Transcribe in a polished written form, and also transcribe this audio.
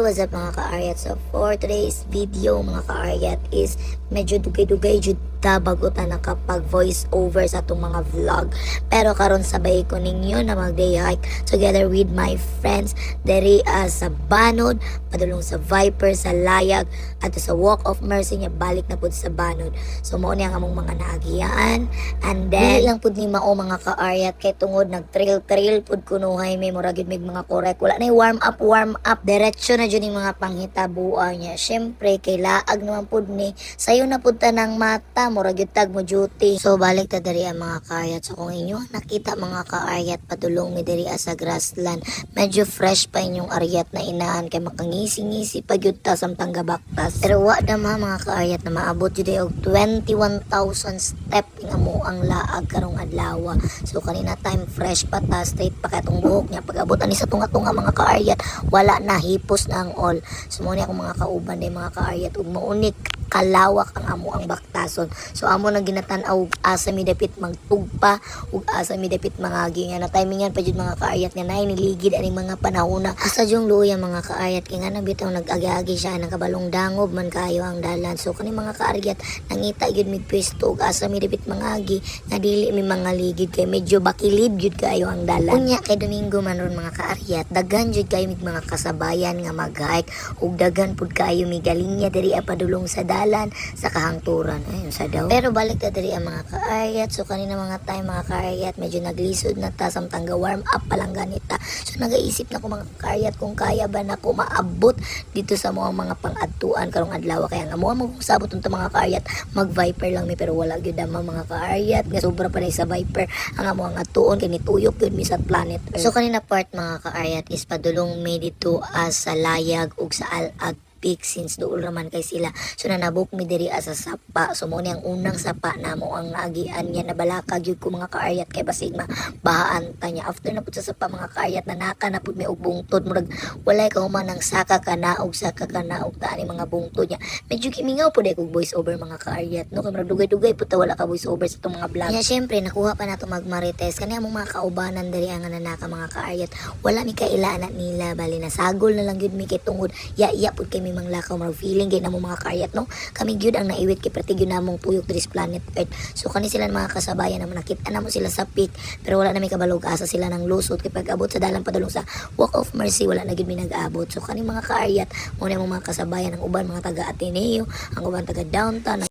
what's up mga ka-aryat? So for today's video mga ka-aryat is medyo dugay-dugay jud ta bago ta nakapag voice over sa itong mga vlog. Pero karon sabay ko ninyo na mag day hike together with my friends diri sa Banod, padulong sa Viper, sa Layag, at sa Walk of Mercy niya balik na pud sa Banod. So mao ni ang among mga naagiyaan, and then lang pud ni mao mga ka-aryat kay tungod nag-trail pud kunuhay may murag mig mga korek, wala na warm up diretso na jud ning mga panghitabuan niya. Syempre kay laag naman pud ni sayo na pud ta ng mata murag gyud tag mo duty. So balik ta diri ang mga ka-aryat. So kung inyo nakita mga ka-aryat padulong mi diri sa grassland, medyo fresh pa inyong aryat na inaan kay makangisi-ngisi pa gyud ta samtang gabaktas. Pero wa da mga ka-aryat na maabot jud og 21,000 step ing amo ang laag karong adlaw. So kanina time fresh pa ta, straight pa katong buhok niya. Pag abot ani sa tunga-tunga mga ka-aryat, wala na, hipos na ang all. So mo ni akong mga kauban day mga ka-aryat ug maunik kalawak ang amo ang baktason. So amo nang ginatan-aw asa mi dapit magtugpa ug asa mi dapit mangagi nga na timingan pa jud mga ka-aryat nga nay niligid ani mga panahona. Asa jung luya mga ka-aryat kay nga nabitaw nag-agi-agi siya nakabalong dangob man kayo ang dalan. So kani mga ka-aryat nangita gyud mig pwesto ug asa mi dapit mangagi nga dili mi mga ligid kay medyo bakilid gyud kayo ang dalan. Unya kay Domingo man ron mga ka-aryat daghan jud kayo mig mga kasabayan nga mag-hike ug daghan pud kayo mi galinya diri padulong sa dalan sa kahangturan ayun sa daw. Pero balik ta diri ang mga ka-aryat. So kanina mga time mga ka-aryat medyo naglisod na ta samtang ga warm up pa lang ganita. So nagaisip na ko mga ka-aryat kung kaya ba na ko maabot dito sa mga pang-adtuan karong adlaw kaya nga mo sabot unta mga ka-aryat mag Viper lang mi pero wala gyud mga ka-aryat nga sobra pa sa Viper ang amo ang adtuon kay nituyok gyud mi sa planet Earth. So kanina part mga ka-aryat is padulong mi dito sa Layag ug sa Alag Peak since dool raman kay sila. So nanabok mi diri sa sapa. So mo ni ang unang sapa namo ang naagian niya na balakag gyud ko mga ka-aryat kay basig mabahaan ta niya. After na pud sa sapa mga ka-aryat nanaka na pud mi og bungtod murag walay ka human nang saka kana og ta ani mga bungtod niya. Medyo kimingaw pud kog voice over mga ka-aryat no kay murag dugay-dugay pud ta wala ka voice over sa tong mga vlog. Yeah, syempre nakuha pa nato magmarites kani among mga kaubanan diri ang nanaka mga ka-aryat. Wala mi kailanat nila bali na sagol na lang gyud mi kay tungod ya pud kay may mga lakaw marag feeling gay namo mga ka-aryat no kami gyud ang naiwit kay perti gyud namong puyok diri sa planet Earth. So kani sila mga kasabayan naman nakita namo sila sa peak pero wala na may kabalog asa sila ng lusot kay pag abot sa dalan padulong sa Walk of Mercy wala na gyud mi nag-abot. So kani mga ka-aryat mo na mga kasabayan ang uban mga taga Ateneo, ang uban taga downtown